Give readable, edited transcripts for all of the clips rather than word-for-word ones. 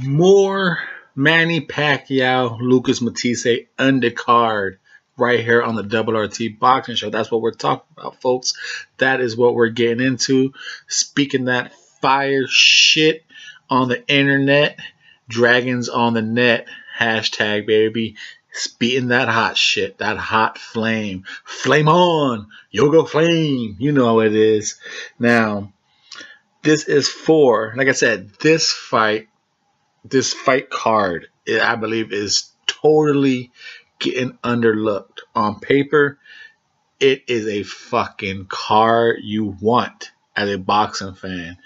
More Manny Pacquiao, Lucas Matisse undercard right here on the Double RT Boxing Show. That's what we're talking about, folks. That is what we're getting into. Speaking that fire shit on the internet, dragons on the net, hashtag baby. Spitting that hot shit, that hot flame. Flame on! Yoga flame! You know how it is. Now, this is for, like I said, this fight card, I believe, is totally getting underlooked. On paper, it is a fucking card you want as a boxing fan.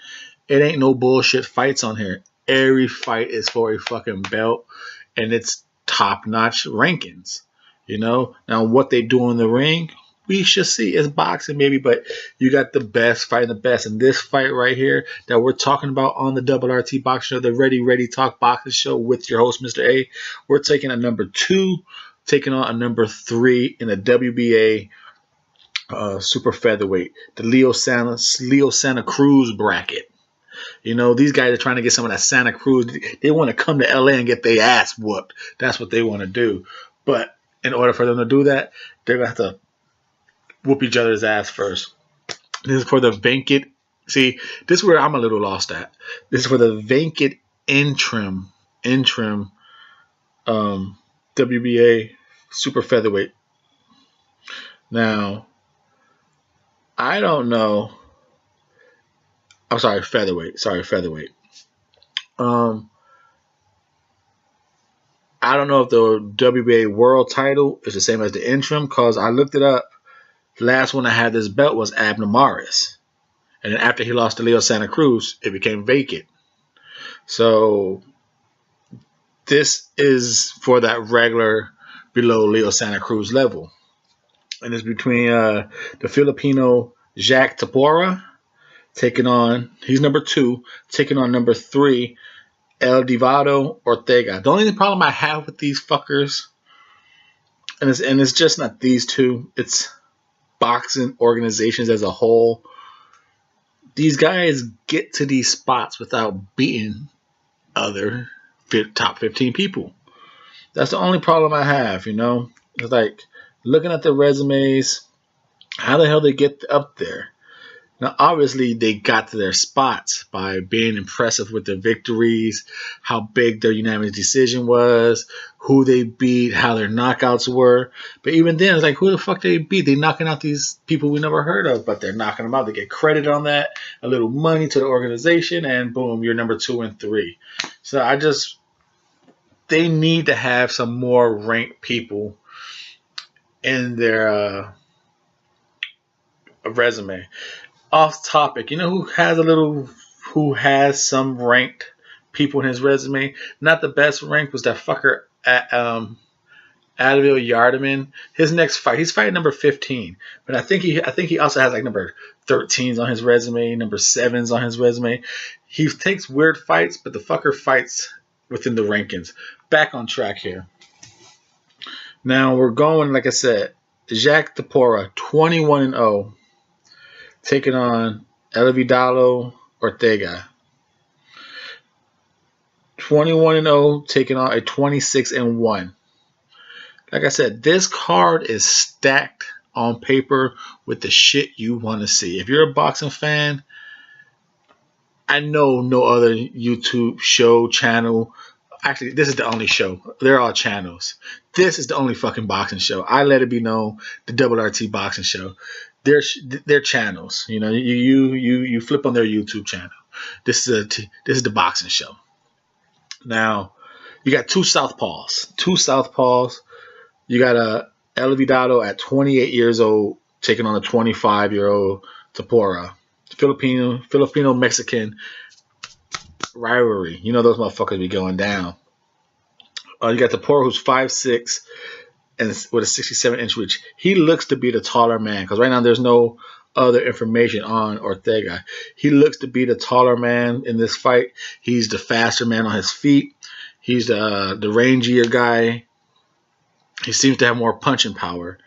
It ain't no bullshit fights on here. Every fight is for a fucking belt, and it's top notch rankings. Now what they do in the ring, we should see. It's boxing, baby, but you got the best fighting the best. And this fight right here that we're talking about on the Double RT Boxing Show, the Ready Talk Boxing Show with your host, Mr.A, we're taking a number 2, taking on a number 3 in the WBA super featherweight, the Leo Santa Cruz bracket. These guys are trying to get some of that Santa Cruz. They want to come to LA and get their ass whooped. That's what they want to do. But in order for them to do that, they're going to have to whoop each other's ass first. This is for the vacant. See, this is where I'm a little lost at. This is for the vacant interim WBA super featherweight. Now, I don't know. I'm sorry, featherweight. Featherweight. I don't know if the WBA world title is the same as the interim, because I looked it up. The last one I had this belt was Abner Maris. And then after he lost to Leo Santa Cruz, it became vacant. So this is for that regular below Leo Santa Cruz level. And it's between the Filipino Jhack Tepora taking on, he's number 2, taking on number 3, El Divado Ortega. The only problem I have with these fuckers, and it's just not these two, it's boxing organizations as a whole. These guys get to these spots without beating other top 15 people. That's the only problem I have, It's like, looking at the resumes, how the hell they get up there? Now, obviously, they got to their spots by being impressive with their victories, how big their unanimous decision was, who they beat, how their knockouts were. But even then, it's like, who the fuck they beat? They knocking out these people we never heard of, but they're knocking them out. They get credit on that, a little money to the organization, and boom, you're number 2 and 3. So they need to have some more ranked people in their resume. Off topic, who has some ranked people in his resume? Not the best ranked was that fucker at Adil Yardaman. His next fight, he's fighting number 15, but I think he also has like number 13s on his resume, number 7s on his resume. He takes weird fights, but the fucker fights within the rankings. Back on track here. Now we're going, like I said, Jhack Tepora, 21-0. Taking on El Vidalo Ortega. 21-0, taking on a 26-1. Like I said, this card is stacked on paper with the shit you want to see. If you're a boxing fan, I know no other YouTube show, channel. Actually, this is the only show. They're all channels. This is the only fucking boxing show. I let it be known, the Double RT Boxing Show. They're channels. You flip on their YouTube channel. This is the boxing show. Now, you got two southpaws. You got El Vidado at 28 years old taking on a 25-year-old Tepora. Filipino Mexican rivalry. Those motherfuckers be going down. You got Tepora, who's 5'6", and with a 67-inch reach. He looks to be the taller man, because right now there's no other information on Ortega. He looks to be the taller man in this fight. He's the faster man on his feet. He's the rangier guy. He seems to have more punching power.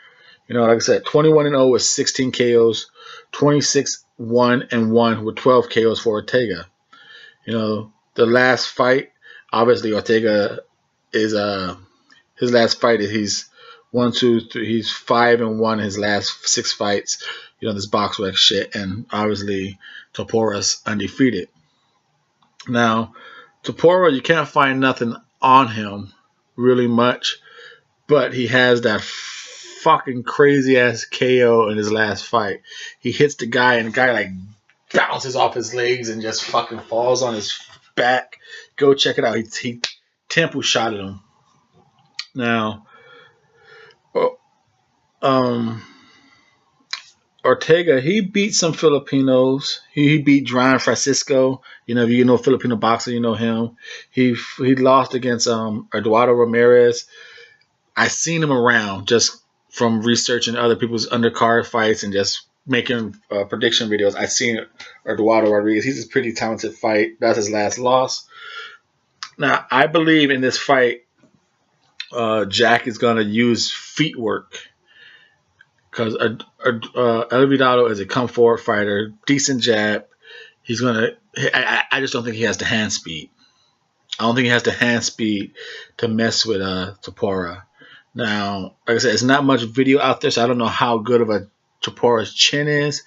Like I said, 21-0 with 16 KOs, 26-1-1 with 12 KOs for Ortega. The last fight Obviously, Ortega is his last fight is he's 1-2-3. He's 5-1 in his last 6 fights. You know, this box rec shit, and obviously Tepora's undefeated. Now, Tepora, you can't find nothing on him really much, but he has that fucking crazy ass KO in his last fight. He hits the guy, and the guy like bounces off his legs and just fucking falls on his back. Go check it out. He tempo shot at him. Now, Ortega, he beat some Filipinos. He beat John Francisco. You know, if you know Filipino boxer, you know him. He lost against Eduardo Ramirez. I seen him around just from researching other people's undercard fights and just making prediction videos. I seen Eduardo Rodriguez. He's a pretty talented fight. That's his last loss. Now, I believe in this fight, Jhack is going to use feet work. Because El Vidado is a come forward fighter, decent jab. He's gonna. I just don't think he has the hand speed. I don't think he has the hand speed to mess with Tepora. Now, like I said, it's not much video out there, so I don't know how good of a Tepora's chin is.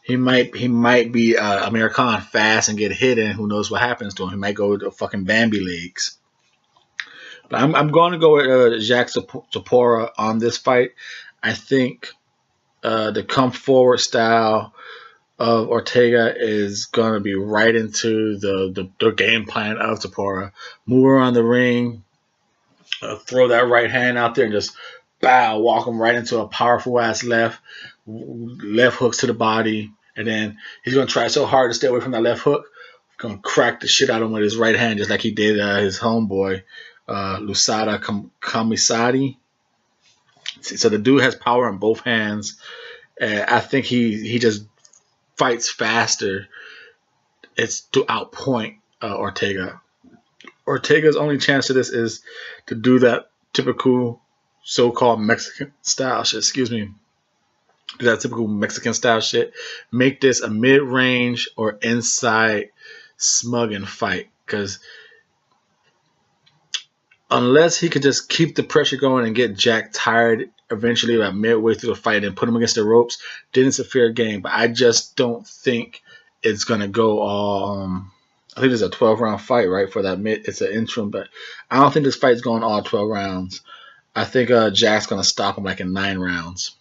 He might be Amir Khan fast and get hit, and who knows what happens to him. He might go with the fucking Bambi legs. But I'm going to go with Jhack Tepora on this fight. I think the come forward style of Ortega is going to be right into the game plan of Tepora. Move around the ring, throw that right hand out there, and just bow, walk him right into a powerful ass left hooks to the body. And then he's going to try so hard to stay away from that left hook. Going to crack the shit out of him with his right hand, just like he did his homeboy, Lusada Kamisadi. So the dude has power in both hands. I think he just fights faster. It's to outpoint Ortega. Ortega's only chance to this is to do that typical so-called Mexican style shit. Excuse me. Do that typical Mexican style shit. Make this a mid-range or inside smugging fight. Because unless he could just keep the pressure going and get Jhack tired eventually about midway through the fight and put him against the ropes, then it's a fair game. But I just don't think it's going to go all... I think it's a 12-round fight, right, for that mid. It's an interim, but I don't think this fight's going all 12 rounds. I think Jhack's going to stop him like in 9 rounds.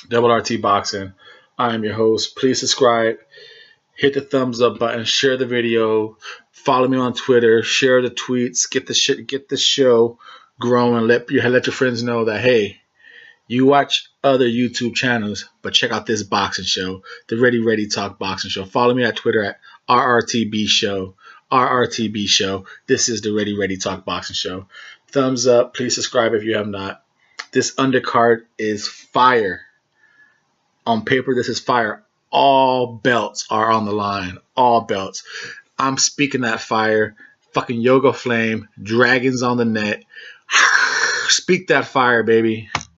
Double RT Boxing. I am your host. Please subscribe. Hit the thumbs up button. Share the video. Follow me on Twitter. Share the tweets. Get the show growing. Let your friends know that, hey, you watch other YouTube channels, but check out this boxing show, the Ready Talk Boxing Show. Follow me at Twitter at RRTB Show. RRTB Show. This is the Ready Talk Boxing Show. Thumbs up. Please subscribe if you have not. This undercard is fire. On paper, this is fire. All belts are on the line. All belts. I'm speaking that fire. Fucking Yoga Flame. Dragons on the net. Speak that fire, baby.